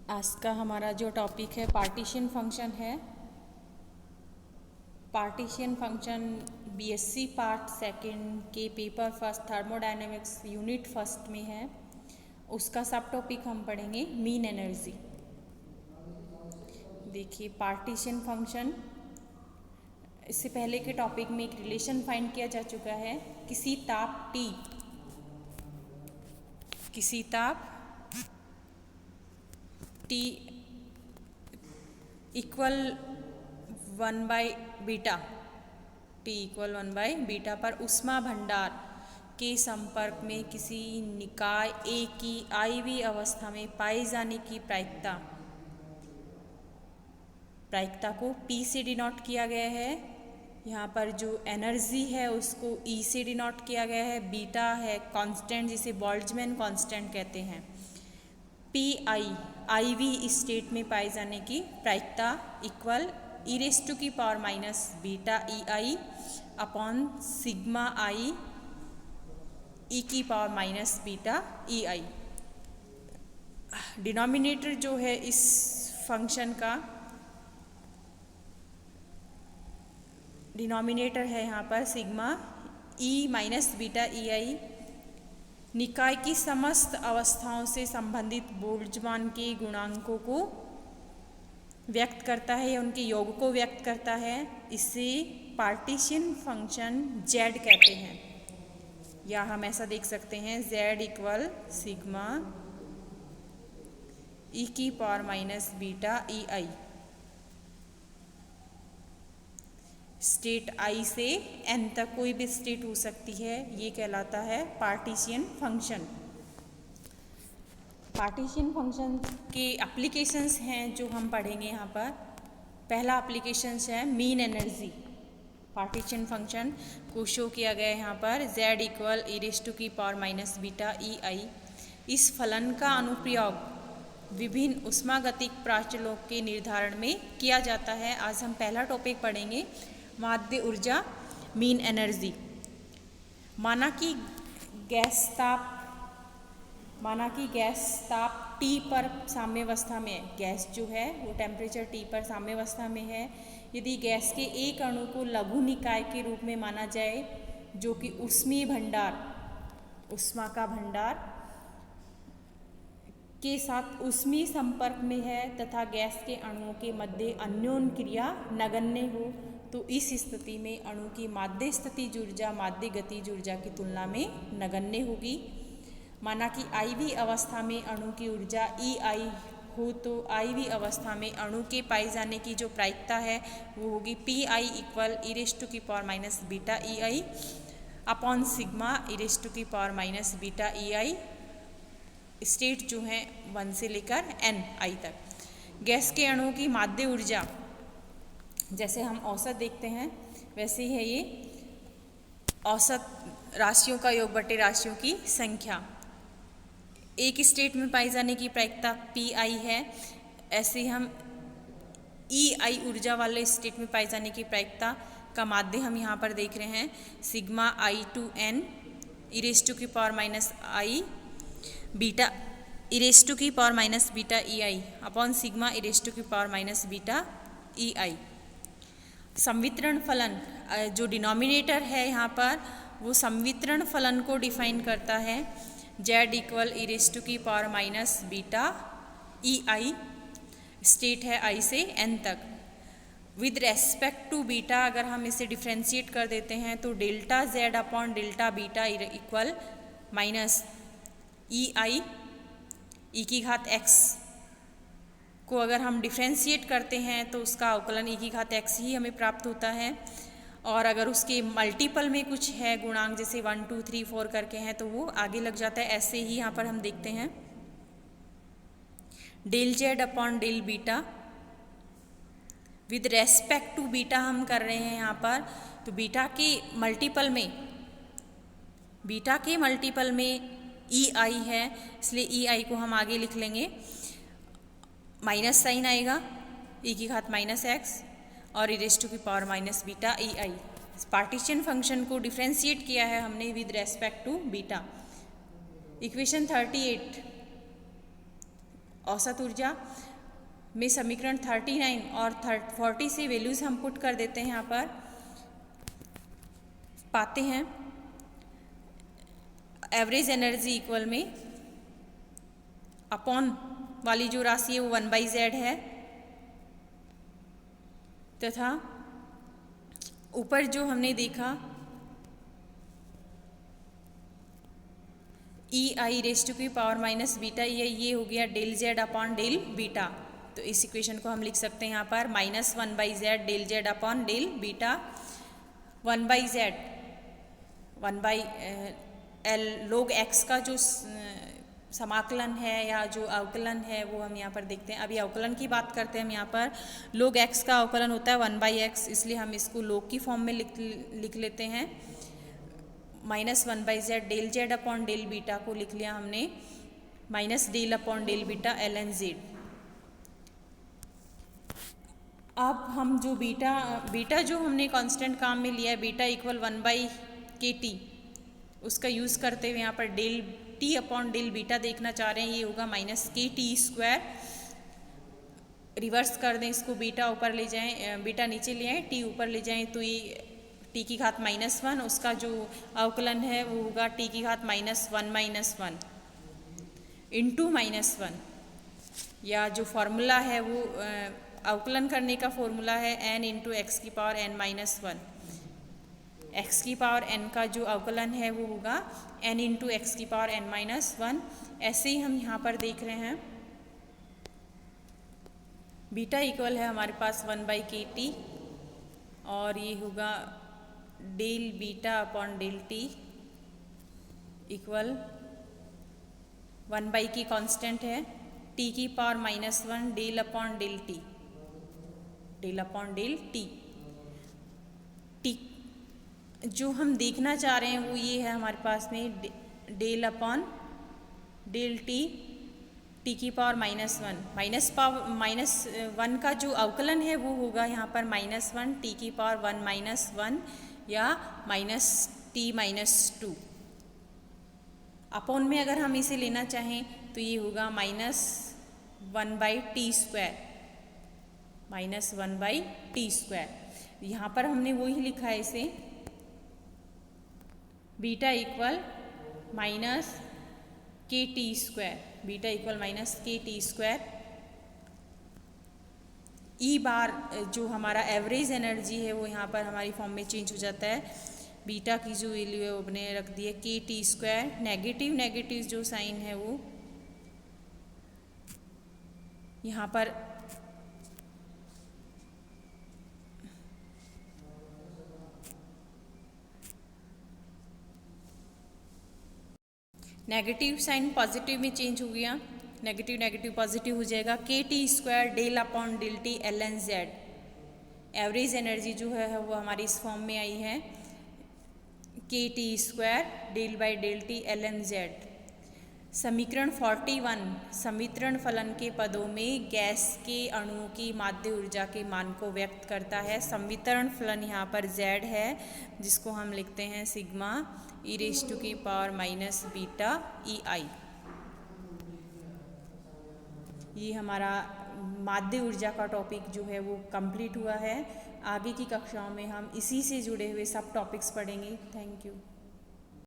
आज का हमारा जो टॉपिक है पार्टीशन फंक्शन है। Partition function BSc part second के paper first thermodynamics unit first में है। उसका सब टॉपिक हम पढ़ेंगे मीन एनर्जी। देखिए पार्टीशन फंक्शन, इससे पहले के टॉपिक में एक रिलेशन फाइंड किया जा चुका है। किसी ताप T इक्वल 1/बीटा पर ऊष्मा भंडार के संपर्क में किसी निकाय A की IV अवस्था में पाई जाने की प्रायिकता को P से डिनोट किया गया है। यहाँ पर जो एनर्जी है उसको E से डिनोट किया गया है। बीटा है कांस्टेंट, जिसे बोल्ट्जमैन कांस्टेंट कहते हैं। PI IV स्टेट में पाए जाने की प्रायिकता equal e⁻⁻β EI upon sigma I e⁻⁻β EI। Denominator जो है इस फंक्शन का डिनोमिनेटर है यहाँ पर सिग्मा E-β EI। निकाय की समस्त अवस्थाओं से संबंधित बोल्ट्जमान के गुणांकों को व्यक्त करता है या उनके योग को व्यक्त करता है। इसे पार्टीशन फंक्शन Z कहते हैं, या हम ऐसा देख सकते हैं Z equal sigma e⁻⁻β EI। State I से N तक कोई भी स्टेट हो सकती है, ये कहलाता है पार्टीशन फंक्शन। पार्टीशन फंक्शन के एप्लीकेशंस हैं जो हम पढ़ेंगे यहाँ पर। पहला एप्लीकेशंस है मीन एनर्जी। पार्टीशन फंक्शन को शो किया गया है यहाँ पर Z इक्वल e⁻⁻β EI। इस फलन का अनुप्रयोग विभिन्न ऊष्मागतिक प्राचलों के निर्धारण में किया जाता है। आज हम पहला टॉपिक पढ़ेंगे माध्य ऊर्जा मीन एनर्जी। माना कि गैस ताप T पर साम्यावस्था में है। गैस जो है वो टेम्परेचर T पर साम्यावस्था में है। यदि गैस के एक अणु को लघु निकाय के रूप में माना जाए जो कि ऊष्मा का भंडार के साथ ऊष्मीय संपर्क में है तथा गैस के अणुओं के मध्य अन्योन्य क्रिया नगण्य हो, तो इस स्थिति में अणु की माध्य स्थितिज ऊर्जा माध्य गतिज ऊर्जा की तुलना में नगण्य होगी। माना कि IV अवस्था में अणु की ऊर्जा EI हो, तो IV अवस्था में अणु के पाए जाने की जो प्रायिकता है वो होगी PI equal e⁻⁻β EI upon sigma e⁻⁻β EI। State जो है 1 से लेकर Ni तक। गैस के अणुओं की माध्य ऊर्जा जैसे हम औसत देखते हैं वैसे ही है ये औसत राशियों का योग बटे राशियों की संख्या। एक स्टेट में पाई जाने की प्रायिकता PI है, ऐसे ही हम EI ऊर्जा वाले स्टेट में पाई जाने की प्रायिकता का माध्य हम यहाँ पर देख रहे हैं sigma I2N e⁻⁻β EI upon sigma e⁻⁻β EI। संवितरण फलन जो डिनोमिनेटर है यहाँ पर वो संवितरण फलन को डिफाइन करता है Z equal e⁻⁻β EI। State है I से N तक। विद रेस्पेक्ट टू बीटा अगर हम इसे डिफ्रेंशिएट कर देते हैं तो delta Z upon delta beta equal minus EI e⁻x को अगर हम डिफ्रेंशिएट करते हैं तो उसका अवकलन e⁻x ही हमें प्राप्त होता है। और अगर उसके मल्टीपल में कुछ है गुणांक जैसे 1 2 3 4 करके हैं तो वो आगे लग जाता है। ऐसे ही यहाँ पर हम देखते हैं del Z upon del beta with respect to beta हम कर रहे हैं यहाँ पर, तो बीटा के मल्टीपल में EI है, इसलिए EI को हम आगे लिख लेंगे, माइनस साइन आएगा e⁻⁻x और e⁻⁻β EI। पार्टीशन फंक्शन को डिफ्रेंशिएट किया है हमने with respect to beta. Equation 38 औसत ऊर्जा में समीकरण 39 और 40 से वैल्यूज़ हम पुट कर देते हैं, यहाँ पर पाते हैं एवरेज एनर्जी इक्वल में अपॉन वाली जो राशि है वो 1/z है, तथा ऊपर जो हमने देखा e⁻⁻β, ये हो गया del Z upon del beta. तो इस इक्वेशन को हम लिख सकते हैं यहाँ पर -1/z del Z upon del beta. 1/z 1/l log x का जो समाकलन है या जो अवकलन है वो हम यहाँ पर देखते हैं। अभी अवकलन की बात करते हैं हम यहाँ पर। log x का अवकलन होता है 1/x, इसलिए हम इसको log की फॉर्म में लिख लेते हैं। -1/z del Z upon del beta को लिख लिया हमने minus del upon del beta ln z। अब हम जो बीटा जो हमने कांस्टेंट काम में लिया है, बीटा इक्वल 1/kt, उसका यूज़ करते हुए यहाँ पर del t upon del beta देखना चाह रहे हैं। ये होगा -kt²। रिवर्स कर दें इसको, बीटा ऊपर ले जाएं, बीटा नीचे ले आएँ, t ऊपर ले जाएं, तो ये t की घात -1, उसका जो अवकलन है वो होगा t की घात -1 इंटू -1, या जो फॉर्मूला है वो अवकलन करने का फॉर्मूला है n इंटू x की पावर n-1। x की पावर n का जो अवकलन है वो होगा n इंटू x की पावर n-1। ऐसे ही हम यहाँ पर देख रहे हैं बीटा इक्वल है हमारे पास 1/kt, और ये होगा del beta upon del t equal 1 की कांस्टेंट है t की power -1 del upon del t, del upon del t। जो हम देखना चाह रहे हैं वो ये है हमारे पास में डेल अपॉन डेल t की पावर -1 का जो अवकलन है वो होगा यहाँ पर -1 t की पावर 1 या -t-2। अपॉन में अगर हम इसे लेना चाहें तो ये होगा -1/t²। यहाँ पर हमने वही लिखा है इसे, beta equal -kt², beta equal -kt²। ई बार जो हमारा एवरेज एनर्जी है वो यहाँ पर हमारी फॉर्म में चेंज हो जाता है। बीटा की जो वैल्यू है वो अपने रख दी है kt²। नेगेटिव जो साइन है वो यहाँ पर नेगेटिव साइन पॉजिटिव में चेंज हो गया, नेगेटिव पॉजिटिव हो जाएगा। kt² del upon del t ln z। Average energy जो है वो हमारी इस फॉर्म में आई है kt² del by del t ln z। समीकरण 41 समीकरण फलन के पदों में गैस के अणुओं की माध्य ऊर्जा के मान को व्यक्त करता है। समीकरण फलन यहाँ पर z है, जिसको हम लिखते हैं सिग्मा e⁻⁻β ei। ये हमारा माध्य ऊर्जा का टॉपिक जो है वो कंप्लीट हुआ है। आगे की कक्षाओं में हम इसी से जुड़े हुए सब टॉपिक्स पढ़ेंगे। Thank you.